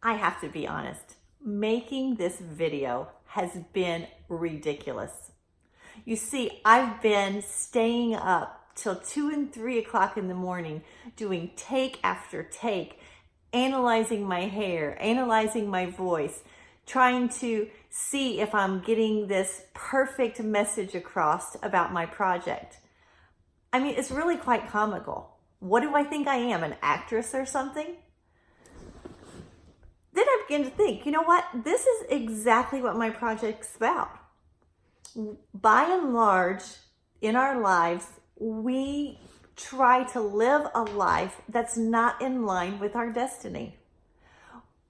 I have to be honest, making this video has been ridiculous. You see, I've been staying up till 2 and 3 o'clock in the morning doing take after take, analyzing my hair, analyzing my voice, trying to see if I'm getting this perfect message across about my project. I mean, it's really quite comical. What do I think I am, an actress or something? Then I begin to think, you know what? This is exactly what my project's about. By and large, in our lives, we try to live a life that's not in line with our destiny.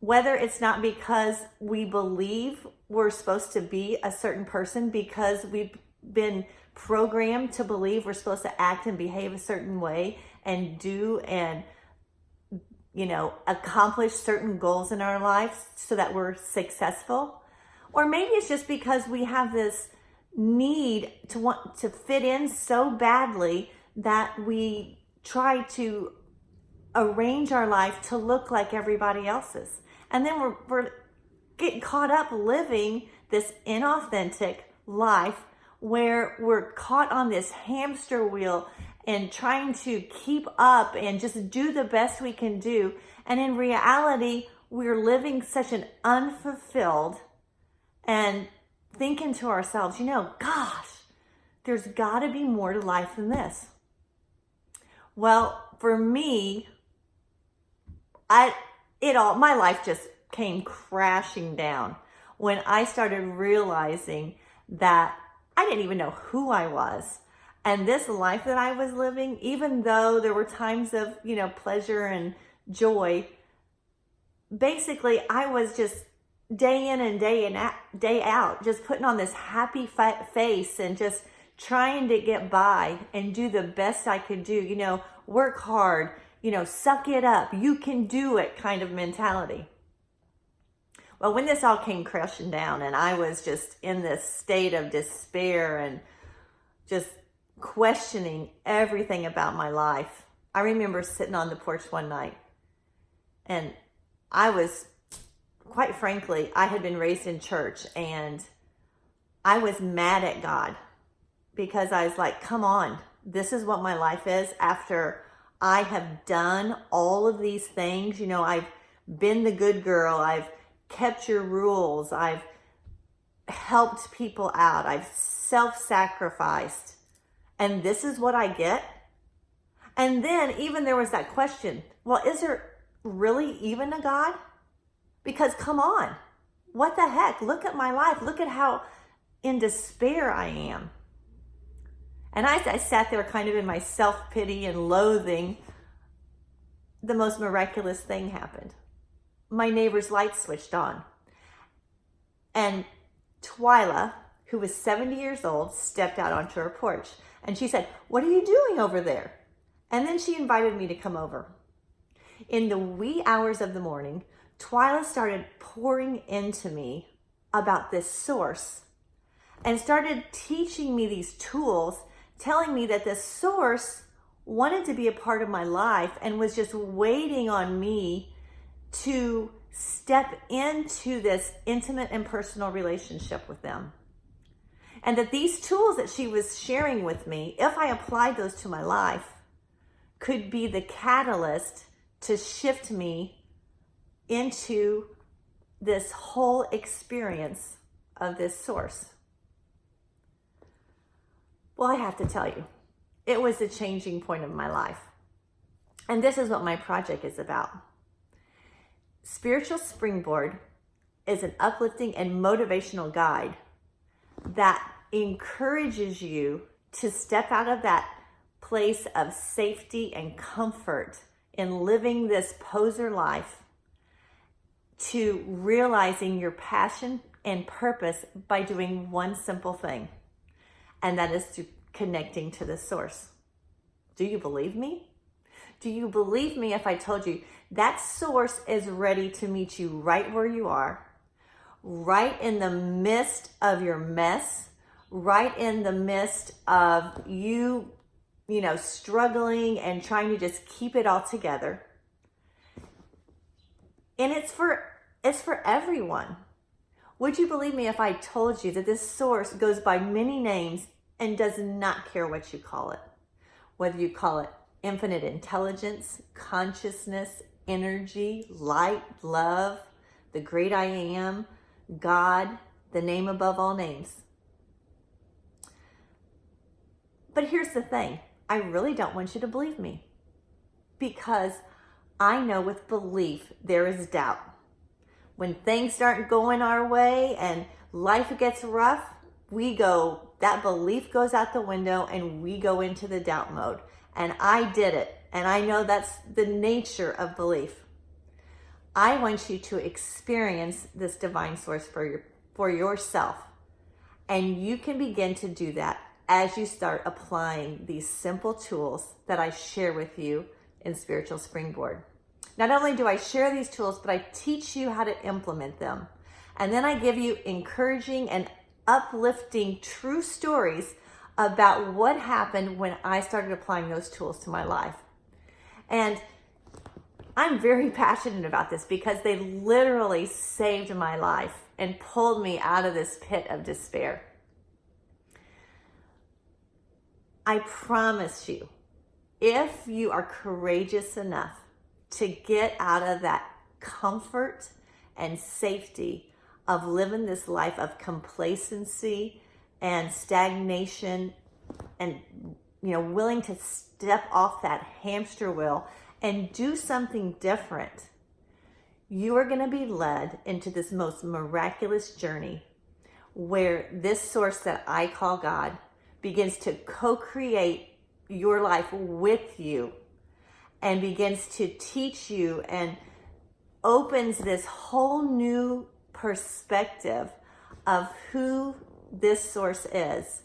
Whether it's not because we believe we're supposed to be a certain person, because we've been programmed to believe we're supposed to act and behave a certain way and do and accomplish certain goals in our lives so that we're successful. Or maybe it's just because we have this need to want to fit in so badly that we try to arrange our life to look like everybody else's. And then we're getting caught up living this inauthentic life where we're caught on this hamster wheel and trying to keep up and just do the best we can do. And in reality, we're living such an unfulfilled and thinking to ourselves, gosh, there's got to be more to life than this. Well, for me, my life just came crashing down when I started realizing that I didn't even know who I was. And this life that I was living, even though there were times of, pleasure and joy, basically I was just day in and day out, just putting on this happy face and just trying to get by and do the best I could do, work hard, suck it up, you can do it kind of mentality. Well, when this all came crashing down and I was just in this state of despair and just questioning everything about my life, I remember sitting on the porch one night and quite frankly, I had been raised in church and I was mad at God because I was like, come on, this is what my life is after I have done all of these things. I've been the good girl. I've kept your rules. I've helped people out. I've self-sacrificed. And this is what I get? And then even there was that question, well, is there really even a God? Because come on, what the heck? Look at my life. Look at how in despair I am. And I sat there kind of in my self-pity and loathing. The most miraculous thing happened. My neighbor's light switched on. And Twyla, who was 70 years old, stepped out onto her porch. And she said, what are you doing over there? And then she invited me to come over. In the wee hours of the morning, Twyla started pouring into me about this source and started teaching me these tools, telling me that this source wanted to be a part of my life and was just waiting on me to step into this intimate and personal relationship with them. And that these tools that she was sharing with me, if I applied those to my life, could be the catalyst to shift me into this whole experience of this source. Well, I have to tell you, it was a changing point of my life. And this is what my project is about. Spiritual Springboard is an uplifting and motivational guide that encourages you to step out of that place of safety and comfort in living this poser life to realizing your passion and purpose by doing one simple thing, and that is to connecting to the source. Do you believe me? Do you believe me if I told you that source is ready to meet you right where you are, right in the midst of your mess, right in the midst of you, struggling and trying to just keep it all together? And it's for It's for everyone. Would you believe me if I told you that this source goes by many names and does not care what you call it? Whether you call it infinite intelligence, consciousness, energy, light, love, the great I am, God, the name above all names. But here's the thing. I really don't want you to believe me, because I know with belief there is doubt. When things aren't going our way and life gets rough, that belief goes out the window and we go into the doubt mode. And I did it. And I know that's the nature of belief. I want you to experience this divine source for yourself. And you can begin to do that as you start applying these simple tools that I share with you in Spiritual Springboard. Not only do I share these tools, but I teach you how to implement them. And then I give you encouraging and uplifting true stories about what happened when I started applying those tools to my life. And I'm very passionate about this because they literally saved my life and pulled me out of this pit of despair. I promise you, if you are courageous enough to get out of that comfort and safety of living this life of complacency and stagnation, and willing to step off that hamster wheel and do something different, you are going to be led into this most miraculous journey where this source that I call God begins to co-create your life with you and begins to teach you and opens this whole new perspective of who this source is,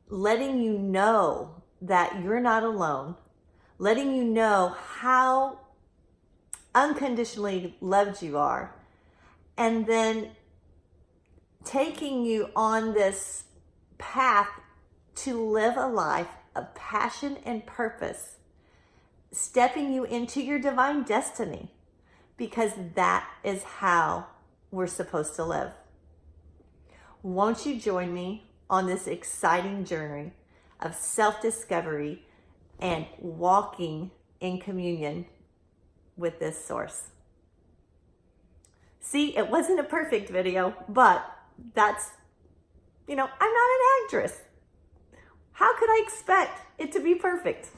letting you know that you're not alone, letting you know how unconditionally loved you are, and then taking you on this path to live a life of passion and purpose, stepping you into your divine destiny, because that is how we're supposed to live. Won't you join me on this exciting journey of self-discovery and walking in communion with this source? See, it wasn't a perfect video, but I'm not an actress. How could I expect it to be perfect?